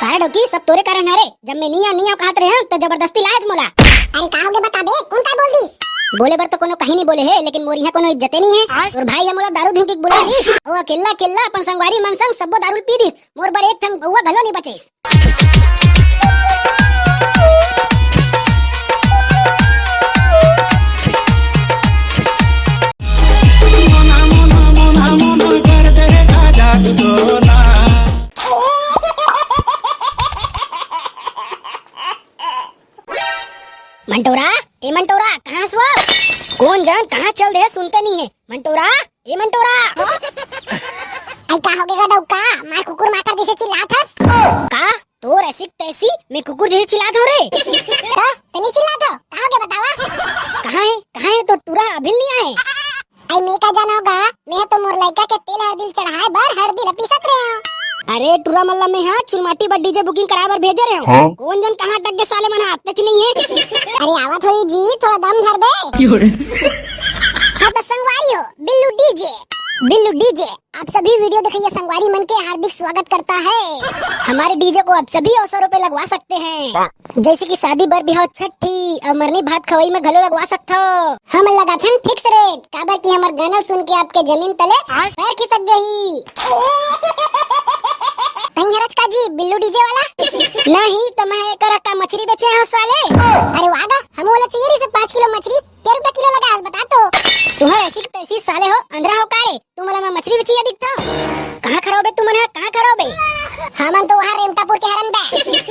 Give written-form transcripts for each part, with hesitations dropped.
सारा डोकी सब तोरे कारण हरे। जब मैं नहीं कहत रहे तो जबरदस्ती लायज मोला। अरे का होगे बता दे, कौन का बोल दिस? बोले बर तो कोनो कहीं नहीं बोले है, लेकिन मोर यहाँ कोनो इज्जते नहीं है। और भाई हमला दारू धुके बुला दिस और अकेला अकेला अपन संगवारी मन संग सबो दारू पी दिस। मोर बर एक ठन बउवा घलो नहीं बचेस। मंटोरा, ए मंटोरा, कहाँ सो? कौन जान कहाँ चल दे सुनते नहीं है। मंटोरा, ए मंटोरा। आई का होगे डौका, मार कुकुर माकर जैसे चिल्लात हस। का तोर ऐसी तैसी मैं कुकुर जैसे चिल्लात हो रे। तो तनी चिल्लात हो, का होगे बतावा? कहाँ है तो टूरा अभी नहीं आए। आई मैं का जान होगा, मैं तो मोर लइका के तेल हरदिल चढ़ाए बर हरदिल पीसत रहे हो। अरे टूरा मल्ला में हाँ चुनमाटी पर डीजे बुकिंग कराए बर भेजे रहे हो। कौन जन कहाँ टक गए साले मन हाथ टच नहीं है। अरे आवा थोड़ी जी, थोड़ा दम धर बे। हाँ तो संगवारी हो बिल्लू डीजे। बिल्लू डीजे आप सभी वीडियो देखिए संगवारी मन के हार्दिक स्वागत करता है। हमारे डीजे को आप सभी अवसरों पे लगवा सकते हैं, जैसे कि शादी बर बिहाव छठी और मरनी भात खवाई में घलो लगवा सकते हो। हम लगा थे फिक्स रेट, काबर की हमार गाना सुन के आपके जमीन तले पैर खिसक गई। नहीं हरज का जी बिल्लू डीजे वाला नहीं तो मैं एक रखा मछली बेचे हैं साले। अरे वादा हम वाला चाहिए रे से 5 किलो मछली क्या रुपया किलो लगा बता तो। तुम्हारे ऐसी तैसी साले हो अंधरा हो कारे। तुमला मैं मछली बेची दिखता कहाँ खरोबे तुमने कहाँ खरोबे। हमन तो वहाँ रेमटापुर के हरन बे।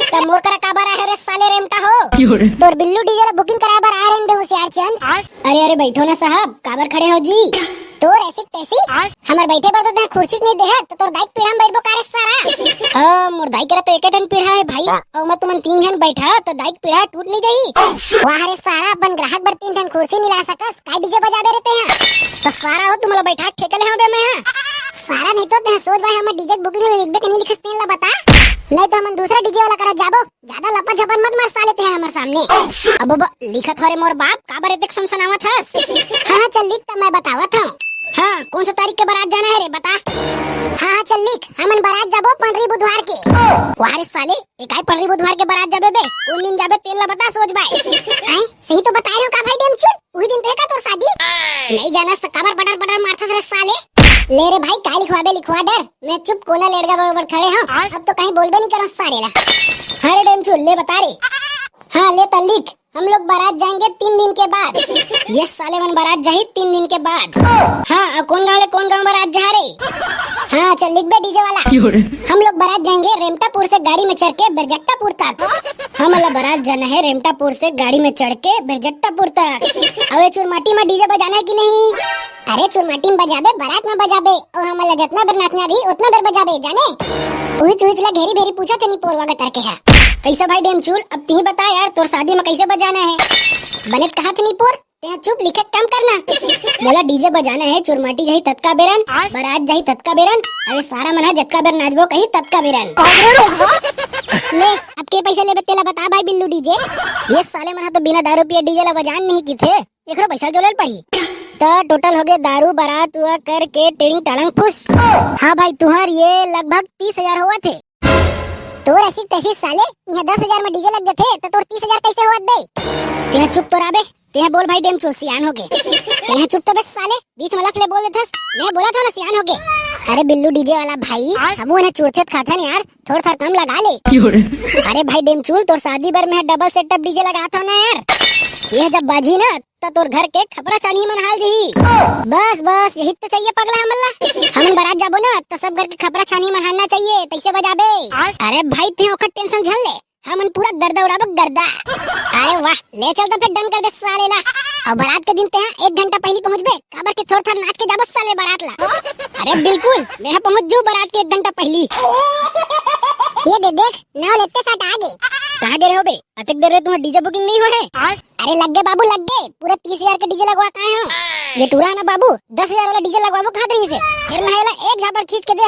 तब मोर करा काबर है रे साले रेमटा हो। तोर बिल्लू डीजे ला बुकिंग कराए बर आ रहे होशियार चंद। अरे अरे बैठो ना साहब, काबर खड़े हो जी। तोर ऐसी तैसी हमार बैठे पर तो तहां कुर्सी नहीं दे तो तोर दाई पीढ़ा में बैठबो कारे सारा। हां मोर दाई करा तो एक टन पीढ़ा है भाई, और मैं तुमन 3 जन बैठा तो दाई पीढ़ा टूट नहीं जाई। वाह रे सारा अपन ग्राहक बर 3 जन कुर्सी नहीं ला सकस, काय डीजे बजाबे रहते हैं। तो सारा हो तुमला बैठा ठेकले हो बे मैं। सारा नहीं तो तहां सोच भाई हम डीजे बुकिंग ले लिख के नहीं लिखस तेन ला बता, नहीं तो हम दूसरा डीजे वाला करा जाबो। ज्यादा लपा झपन मत मार साले ते हमारे सामने। अब लिखत हो रे मोर बाप काबर एतक सनसनावत हस। हां चल लिख त मैं बतावत हूं। हाँ कौन सा तारीख के बारात जाना है रे बता। हाँ चल लिख हमन बारात जाबो पंडरी बुधवार के। वाह रे साले एक आई पंडरी बुधवार के बारात जाबे बे। कौन दिन जाबे तेल ला बता सोच भाई। आई सही तो बता रहे हो का भाई डेमचुन, वही दिन तेरे का तोर शादी। नहीं जाना तो कबर पटर पटर मारथस रे साले। ले रे भाई का लिखवा डर मैं चुप कोना लेड़गा बरोबर खड़े हां, अब तो कहीं बोलबे नहीं करो सारे ला। अरे डेमचुन ले बता रे। हाँ ले तो लिख हम लोग बारात जाएंगे 3 दिन के बाद। ये साले मन बारात जाही 3 दिन के बाद। हाँ कौन गांव बारात जा रे। हाँ चल लिख बे डीजे वाला। हम लोग बारात जाएंगे रेमटापुर से गाड़ी में चढ़ के बिरजट्टापुर तक। हमारा बारात जाना है रेमटापुर से गाड़ी में चढ़ के बिरजट्टापुर तक। अबे चुरमाटी में डीजे बजाना है कि नहीं। अरे चुरमाटी में बजाबे बारात में बजाबे और हमारा जितना बेर नाचना रही उतना बेर बजाबे जाने। उही ला घेरी भेरी पूछा तनी पोरवा का तरके है कैसा भाई डेमचूल। अब ती बता यार तोर शादी में कैसे बजाना है। बने कहा नहीं पोर ते चुप लिखे काम करना। बोला डीजे बजाना है चुरमाटी जाही तत्का बेरन बारात जाही तत्का बेरन। अरे सारा मना जतका बेर नाचबो कहीं तत्का बेरन। ले अब के पैसे लेबे तेला बता भाई बिल्लू डीजे। ये साले मना तो बिना दारू पिए डीजे ला बजान नहीं की थे, एकरो पैसा जोलेल पड़ी। तो टोटल हो गए दारू बारात हुआ करके टिड़िंग टड़ंग फुस। हाँ भाई तुम्हार ये लगभग 30,000 हुआ थे। तोर ऐसी तैसी साले यहाँ 10,000 में डीजे लग गए थे तो तोर 30,000 कैसे हुआ बे। तेहा चुप तो राबे, तेहा बोल भाई डेमचूल सियान हो गए। तेहा चुप तो बस साले बीच में लफले बोल देथस। मैं बोला था ना सियान हो गए। अरे बिल्लू डीजे वाला भाई हमू ना चूरथेत खाथन यार, थोड़ा कम लगा ले। अरे भाई डेमचूल तोर शादी बर में डबल सेटअप डीजे लगा था ना यार। ये जब बाजी ना तो तोर घर के खपरा चानी मन हाल जी। बस यही तो चाहिए पगला हमला। हम बारात जाबो ना तो सब घर के खपरा छानी मन हालना चाहिए तैसे बजाबे। अरे भाई ते ओखर टेंशन झल ले, हमन पूरा गर्दा उड़ाबो गर्दा। अरे वाह ले चल तो फिर डन कर दे साले ला। और बारात के दिन ते 1 घंटा पहले पहुंचबे काबर के थोड़ थोड़ नाच के जाबो साले बारात ला। अरे बिल्कुल मैं पहुंच जू बारात के 1 घंटा पहले। ये देख नाव लेते साथ आगे कहाँ गए हो बे। अतक देर तुम्हारा डीजे बुकिंग नहीं हो है। अरे लग गए बाबू लग गए, पूरा 30,000 का डीजे लगवा काहे हो। ये टूरा ना बाबू 10,000 वाला डीजे लगवाबो कहाँ रही से। फिर महिला एक झापर खींच के दे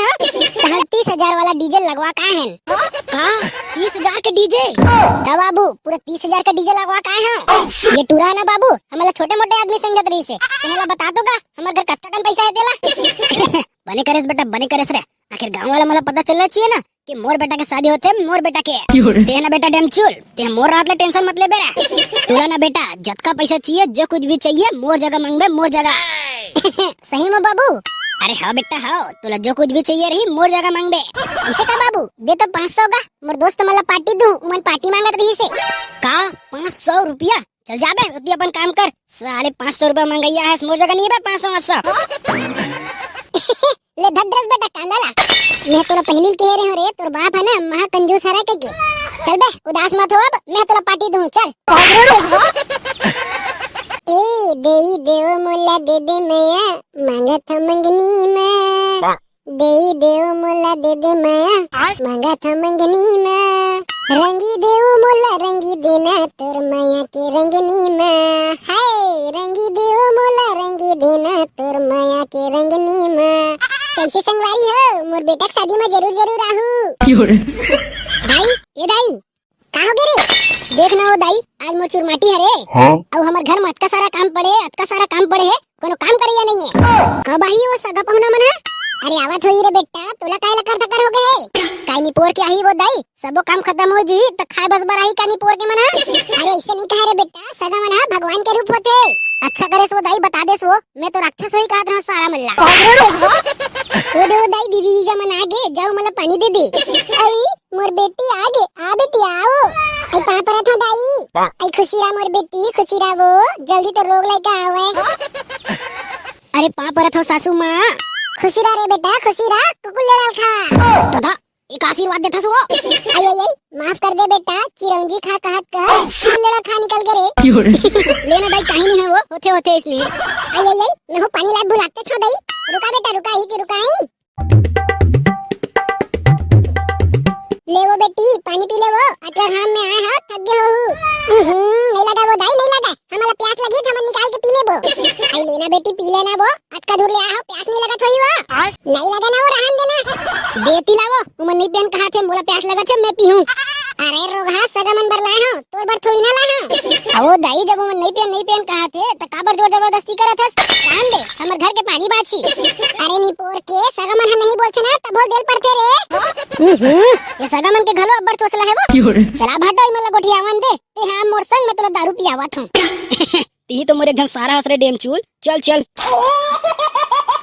हाँ 30,000 वाला डीजे लगवा काहे हैं। कहाँ 30,000 का डीजे दा बाबू पूरा 30,000 का डीजे लगवा काहे हो। ये टूरा ना बाबू हमारा छोटे मोटे आदमी संगत रही से तेला बता दूंगा हमारे घर कत्ता कन पैसा है तेला। बने करेस बेटा बने करेस रे। आखिर गांव वाला मला पता चलना चाहिए ना कि मोर बेटा के शादी होते मोर बेटा के ते ना बेटा डेमचूल ते मोर रात ले टेंशन मत ले बेरा तोला ना बेटा जतका पैसा चाहिए जो कुछ भी चाहिए मोर जगह मांगबे मोर जगह सही में बाबू अरे हाँ बेटा हाँ तोला जो कुछ भी चाहिए रही मोर जगह मांगबे ऐसे का बाबू दे तो 500 का मोर दोस्त मला पार्टी दूं उमन पार्टी मांगत रही से का 500 रुपया चल जाबे उती अपन काम कर साले 500 रुपया मांगैया है मोर जगह नहीं बे 500 ले धर ड्रेस बेटा कांदाला मैं तोला पहली कह रही हूँ रे तोर बाप है ना महा कंजूस है रे के चल बे उदास मत हो अब मैं तोला पार्टी दूं चल ए देई देव मोला दे दे मैं मांगा था मंगनी में देई देव मोला दे दे मैं मांगा था मंगनी में रंगी देव मोला रंगी देना तोर माया के रंगनी में हाय रंगी देव मोला रंगी देना तोर माया के रंगनी में कैसे संगवारी हो मोर बेटा की शादी में जरूर आहू दाई ये दाई का हो गे रे देख ना हो दाई आज मोर चुरमाटी हरे और हमर घर में अतका सारा काम पड़े है कोनो काम करिया नहीं है कब आई वो सगा पहुना मना अरे आवत होई रे बेटा तोला काहे कर थकर हो गए काई नी पोर के आई वो दाई सबो काम खत्म हो जी त खाए बस बर आई कानी पोर के मना अरे ऐसे नहीं कह रे बेटा सगा मना भगवान के रूप होते अच्छा करे सो दाई बता दे सो मैं तो राक्षस होई कहत रहा सारा मल्ला ओ दे दाई दीदी जी जमन आगे जाओ मला पानी दे दे अरे मोर बेटी आगे आ बेटी आओ आई कहां पर था दाई आई खुशीरा मोर बेटी खुशीरा वो जल्दी तो रोग लेके आवे अरे पा परत हो सासू माँ खुशीरा रे बेटा खुशीरा कुकुल लड़ाल खा तथा एक आशीर्वाद देता सो आई आई आई माफ कर दे बेटा चिरंजी खा कहत कह कुकुल लड़ा खा निकल गए रे लेना दाई कहीं नहीं है वो होते इसने आई आई आई मैं हो पानी ला बुलाते छो दाई रुका बेटा रुका ले वो बेटी पानी पी ले वो अटका हम में आए हैं थक गए हो नहीं लगा वो दाई नहीं लगा हमारा प्यास लगी था हम निकाल के पी ले वो आई लेना बेटी पी लेना वो अटका दूर ले आओ प्यास नहीं लगा थोड़ी वो नहीं लगा ना वो रहन देना देती ना वो तुम नहीं पेन कहा थे मोला प्यास लगा थे मैं पीऊं अरे रोगा सगा मन बर लाए हो तोर बर थोड़ी ना लाए हो वो दाई जब वो नहीं पेन कहा थे तो काबर जोर जबरदस्ती करा था काम दे हमर घर के पानी बाछी अरे नी पोर के सगा मन नहीं बोलते ना तब बोल देल पड़ते रे ये सगा मन के घलो अब्बर चोचला है वो चला भाटो मला गोठिया आवन दे ते हां मोर संग मैं तोला दारू पियावत हूं ती तो मोरे जन सारा हसरे डेम चूल चल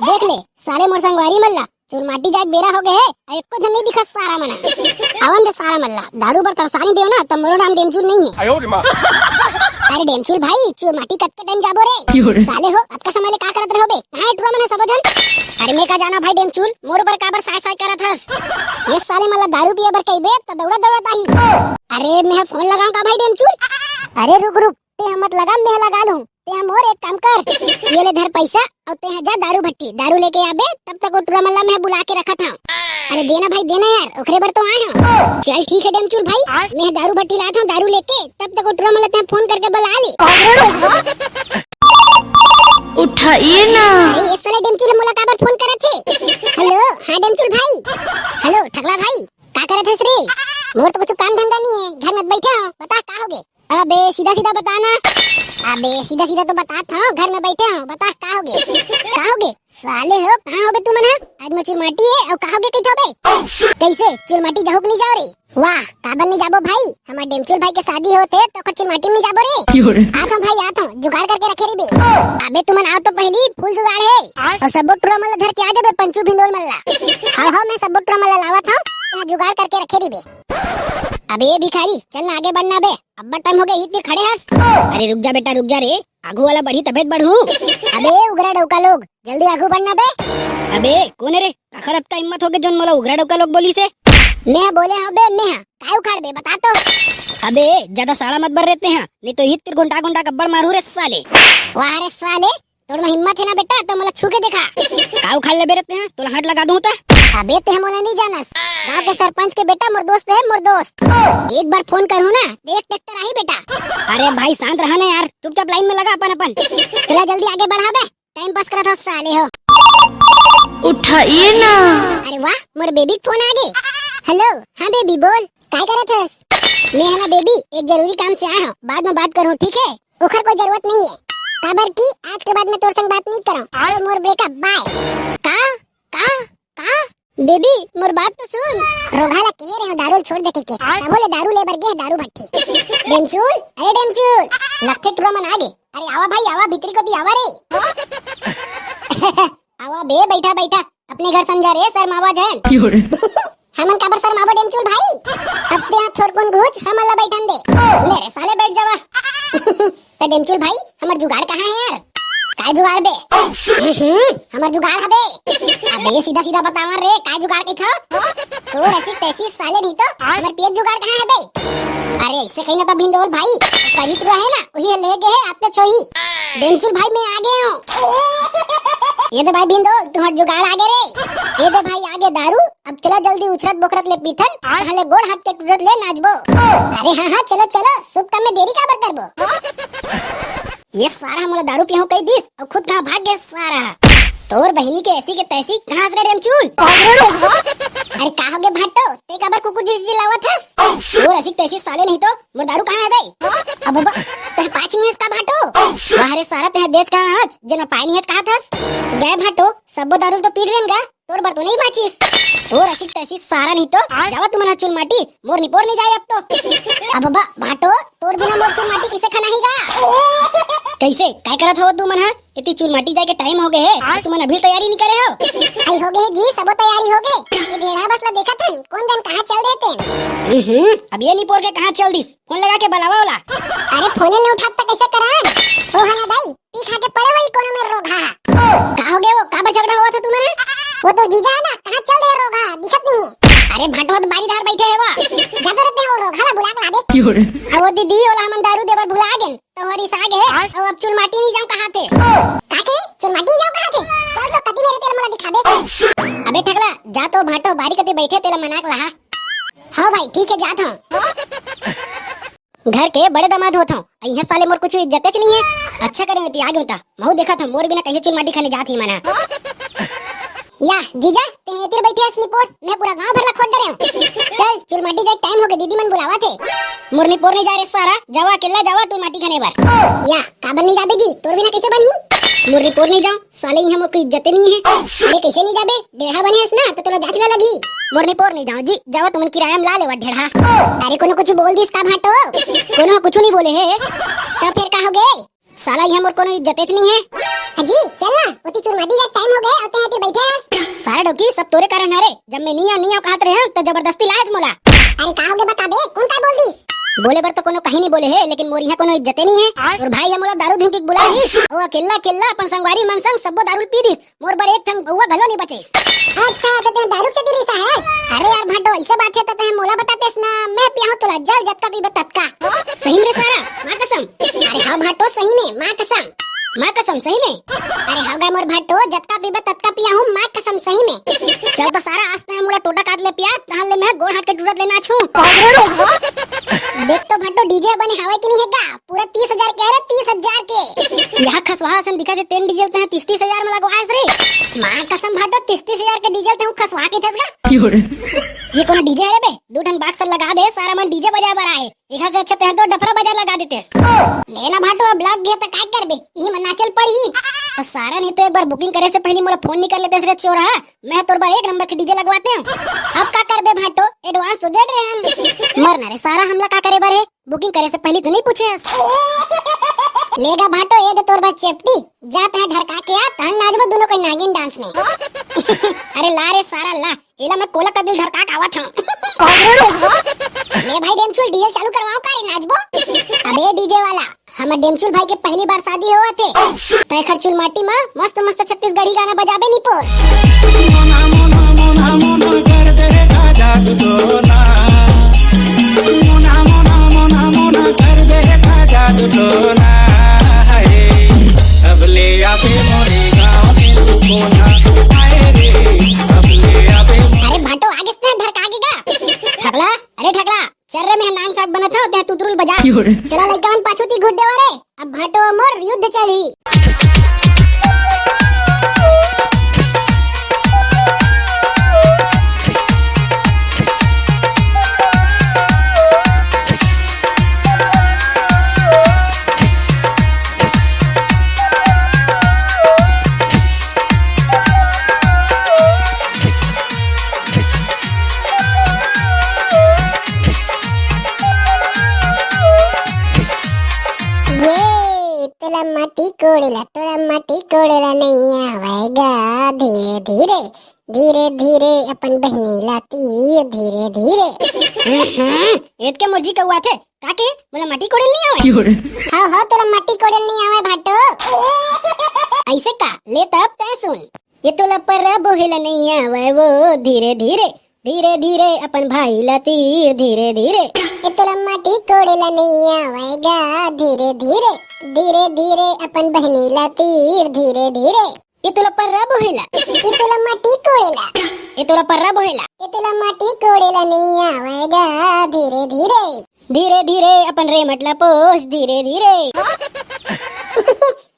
देख ले साले मोर संगवारी मल्ला चुरमाटी जाग बेरा हो गए है एको जन नहीं दिखा सारा मना आवन दे सारा मल्ला दारू पर तरसानी देव ना तब मोरो नाम डेमचूल नहीं है अरे डेमचूल भाई चुरमाटी कत्ते टाइम जाबो रे साले हो अतका समय ले का करत रहो बे काहे टुरा मने सब जन अरे मैं का जाना भाई डेमचूल मोर पर काबर साय करत हस ये साले मला दारू पिए बर कइबे त दौड़त आई अरे मैं फोन लगाऊं का भाई डेमचूल अरे रुक ते हम मत लगा मैं लगा लूं ते हम और एक काम कर ये ले धर पैसा और ते जा दारू भट्टी दारू लेके आबे तब तक टुरा मल्ला मैं बुला के रखा था अरे देना भाई देना यार ओखरे बर तो आए हैं चल ठीक है डेमचूल भाई मैं दारू भट्टी लाता हूं दारू लेके तब तक टुरा मल्ला ते फोन करके बुला ले उठाइए ना अरे ये साले डेमचूल मोला काबर फोन करे थे हेलो हां डेमचूल भाई हेलो ठगला भाई का करत हस रे मोर तो कुछ काम धंधा नहीं है घर में बैठा हूं बता का होगे अबे सीधा बताना अबे सीधा तो बताता हूं घर में बैठे हूं बता का होगे साले हो कहां होबे तुम ना आज मैं चुरमाटी है और कहां होगे कइतो बे कैसे चुरमाटी जाहुक नहीं जाओ रे वाह काबर नहीं जाबो भाई हमार डेमचूल भाई के शादी होते तो कर चुरमाटी में जाबो रे आता हूं जुगाड़ करके रखे रे बे अबे तुमन आओ तो पहली फूल जुगाड़ है और सब टुरा मल्ला धर के आ जाबे पंचू भिंडोल मल्ला हां मैं सब टुरा मल्ला लावत हूं यहां जुगाड़ करके रखे रे बे अबे ये भिखारी चल ना आगे बढ़ना बे अब टाइम हो गया इतने खड़े हंस अरे रुक जा बेटा रुक जा रे आगू वाला बढ़ी तबियत बढ़ू अबे उगरा डौका लोग जल्दी आगू बढ़ना बे अबे कौन है रे काखर का हिम्मत हो गई जोन मोला उगरा डौका लोग बोली से मैं बोले हूं बे मैं काय उखाड़ बे बता तो अबे ज्यादा साड़ा मत बर रहते हैं नहीं तो हित गुंडा गब्बर मारू रे साले वाह रे साले तोर में हिम्मत है ना बेटा तो मला छू के देखा का उखाड़ ले बे रहते हैं तोला हाथ लगा दूं ता अबे ते मोला नहीं जानस गांव के सरपंच के बेटा मोर दोस्त है मोर दोस्त एक बार फोन करूं ना एक ट्रैक्टर आई बेटा अरे भाई शांत रहा ना यार चुपचाप लाइन में लगा अपन चला जल्दी आगे बढ़ा बे टाइम पास करा था साले हो उठाइए ना अरे वाह मोर बेबी फोन आ गई हेलो हां बेबी बोल काय करत हस मैं है ना बेबी एक जरूरी काम से आया हूं बाद में बात करूं ठीक है ओखर कोई जरूरत नहीं है काबर की आज के बाद मैं तोर संग बात नहीं करूं और मोर ब्रेकअप बाय का बेबी मोर बात तो सुन। रोगाला कह रहे हो दारू छोड़ दे के बोले दारू ले बर गे दारू भट्टी डेमचूल अरे डेमचूल लगते टुरा मन आगे अरे आवा भाई आवा भीतरी को दी आवा रे आवा बे बैठा बैठा अपने घर समझा रे सर मावा जैन हमन काबर सर मावा डेमचूल भाई अब ते हाथ छोड़ कौन घुच हम अल्लाह बैठन दे ले रे साले बैठ जावा तो डेमचूल भाई हमर जुगाड़ कहाँ है यार काय जुगाड़ बे हमर जुगाड़ हबे अबे सीधा सीधा बतावा रे काय जुगाड़ के था तो ऐसी तैसी साले नहीं तो हमर पेट जुगाड़ कहाँ है बे अरे ऐसे कहीं ना तो भिंडोल भाई कहीं तो है ना वही ले गए आपने छोई डेमचूल भाई मैं आ गया हूँ ये दे भाई भिंडोल तुम्हारा जुगाड़ आगे रे ये दे भाई आगे दारू अब चला जल्दी उछरत बोखरत ले पीथन पहले गोड़ हाथ के टूटत ले नाचबो अरे हाँ हाँ चलो चलो शुभ काम में देरी काबर करबो ये सारा हमला दारू पियो कई दिस और खुद कहाँ भाग गए सारा तोर बहनी के ऐसी के तैसी कहाँ से डेमचूल अरे का हो गए भाटो ते काबर कुकुर जी लावत हस तोर ऐसी तैसी साले नहीं तो मोर दारू कहाँ है भाई अब बाबा ते पाँच नहीं है इसका भाटो वाह रे सारा ते बेच कहाँ हस जना पाई नहीं है कहाँ थस गए भाटो सबो दारू तो पी रेंगा तोर बर तो नहीं बाचिस तोर ऐसी तैसी सारा नहीं तो जावा तुम्हारा चुन माटी मोर निपोर नहीं जाए अब तो अब बाबा भाटो तोर बिना मोर चुन माटी किसे खाना हीगा कैसे काय करत हो तू मन हा इतनी चुन माटी जाए के टाइम हो गए है तुम अभी तैयारी नहीं करे हो आई हो गए जी सब तैयारी हो गए ये ढेड़ा बस ला देखा था कौन जन कहाँ चल देते अब ये निपोर के कहाँ चल दिस फोन लगा के बुलावा वाला अरे फोन ने उठाता कैसे करा ओ हला दाई पी खा के पड़े वही कोनो में रोगा का हो गया वो काबर झगड़ा हुआ था तुम्हारे वो तो जीजा है ना कहाँ चल रहे रोगा दिखत नहीं है अरे भाटो तो बारीदार बैठे है वा जादू रहते हो रोगा बुला के ला दे अब वो दीदी वाला हम दारू देवर भुला गेन तो हरी साग है और अब चुन माटी नहीं जाऊं कहाँ थे काके चुन माटी जाऊं कहाँ थे चल तो कदी मेरे तेल मला दिखा दे अबे ठगला जा तो भाटो बारी कते बैठे तेला मनाक लहा हाँ भाई ठीक है जाता हूँ घर के बड़े दामाद होता हूँ यहाँ साले मोर कुछ इज्जत नहीं है अच्छा करे होती आगे होता मैं देखा था मोर बिना कहीं चुन माटी खाने जाती मना या जीजा ते तेरे बैठे हस निपोर मैं पूरा गांव भर ला खोद डरे हूँ चल चुल माटी जाए टाइम हो गया दीदी मन बुलावा थे मोर निपोर नहीं जा रे सारा जावा अकेला जावा चुन माटी खाने बार या काबर नहीं जाबे जी तोर बिना कैसे बनी मोर निपोर नहीं जाऊं साले यहाँ मोर की इज्जत नहीं है अरे कैसे नहीं जाबे डेढ़ा बने हस ना तो तोला जाचला लगी मोर निपोर नहीं जाऊं जी जावा तुमन किराया में ला लेवा ढेढ़ा अरे कोनो कुछ बोल दिस का भाटो कोनो कुछ नहीं बोले है तो फिर का हो गए साला यहाँ मोर कोनो इज्जत नहीं है अजी चल ना ओती चुल माटी जाए टाइम हो गया और ते बैठे हस सारा डोकी सब तोरे कारण हारे जब मैं नहीं कहत रहे हैं तो जबरदस्ती लाज मोला अरे का हो गया बता दे कौन का बोल दिस बोले बर तो कोनो कहीं नहीं बोले है लेकिन मोर यहाँ कोनो इज्जत नहीं है और भाई हम मोला दारू धुंकी बुला दिस ओ अकेला अकेला अपन संगवारी मन संग सबो दारू पी दिस मोर बर एक ठंग बउवा भलो नहीं बचेस अच्छा तो ते दारू से दिली सा है अरे यार भाटो ऐसे बात है तो ते मोला बतातेस ना मैं पियाहू तोला जल जतका पीबे ततका सही में सारा मां कसम अरे हां भाटो सही में मां कसम सही में अरे हां गा मोर भाटो जतका पीबे ततका पियाहू मां कसम सही में चल तो सारा आज तक मोला टोटा काट ले पिया तहन ले मैं गोड़ हाथ के टूटत लेना छू देख तो भाटो डीजे बने हवा की नहीं है गा पूरा 30,000 कह रहे 30,000 के यहाँ खसवा सन दिखा दे तेन डीजल ते 30,000 में लगवाएस रे मां कसम भाटो 30,000 के डीजल ते खसवा के थसगा ये कोनो डीजे है रे बे दो ठन बाक्स लगा दे सारा मन डीजे बजा बर आए एक से अच्छा ते तो डफरा बजा लगा देते लेना भाटो अब लग गया तो काय करबे ई मन नाचल पड़ी तो सारा नहीं तो एक बार बुकिंग करे से पहले मोला फोन नहीं कर लेते रे चोरा मैं तोर बार एक नंबर के डीजे लगवाते हूं अब का करबे भाटो एडवांस तो दे रहे हैं मरना रे सारा हमला का करे बारे बुकिंग करे से पहले तो नहीं पूछे लेगा भाटो ये तोर बात चेपटी जाता है ढरका के आ तहन नाचबो दोनों कोई नागिन डांस में अरे ला रे सारा ला एला मैं कोला का दिल ढरका के आवत हूं ले भाई डेमचुल डीजे चालू करवाओ का रे नाचबो अबे डीजे वाला हमर डेमचुल भाई के पहली बार शादी हुआ थे तय खरचुल माटी में मस्त मस्त छत्तीसगढ़ी गाना बजाबे नी पोर कर देगा जादू टोना मोना कर देगा जादू टोना अब ले आबे मोरे गाँव में तू कोना आए रे अब ले आबे अरे भाटो आगे से ढरका गेगा ठगला चल रे मैं नांग साग बना था ते तुतरुल बजा चला लइकावन पाछूती घुट देवा रे अब भाटो मोर युद्ध चली तोला माटी कोड़ेला नहीं आवेगा धीरे धीरे धीरे धीरे अपन बहनी लाती धीरे धीरे इतके मुर्जी का हुआ थे काके मला माटी कोडेल नहीं आवे हाँ तोला माटी कोड़ेल नहीं आवे भाटो ऐसे का ले तब तय सुन ये तोला पर बोहेला नहीं आवे वो धीरे धीरे धीरे धीरे अपन भाई ला तीर धीरे धीरे ये तोला माटी कोड़ेला नहीं आवेगा धीरे धीरे धीरे धीरे अपन बहनी ला तीर धीरे धीरे ये तोला पर बोहेला ये तोला माटी कोड़ेला ये तोला पर बोहेला ये तोला माटी कोड़ेला नहीं आवेगा धीरे धीरे धीरे धीरे अपन रे मटला पोस धीरे धीरे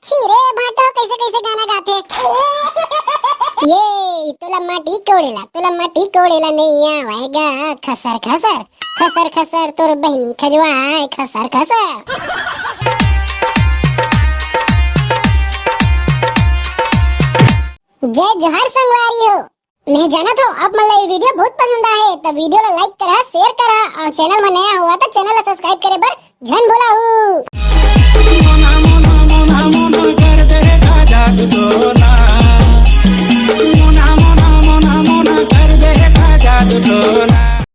छिरे भाटो कैसे कैसे गाना गाते ये तोला माटी कोड़ेला नहीं आवेगा खसर खसर खसर खसर तोर बहनी खजवाए खसर खसर जय जोहार संगवारी हो मैं जाना था आप मला ये वीडियो बहुत पसंद आहे तो वीडियो ला लाइक करा शेयर करा और चैनल में नया हुआ तो चैनल ला सब्सक्राइब करे बर झन भूला हूँ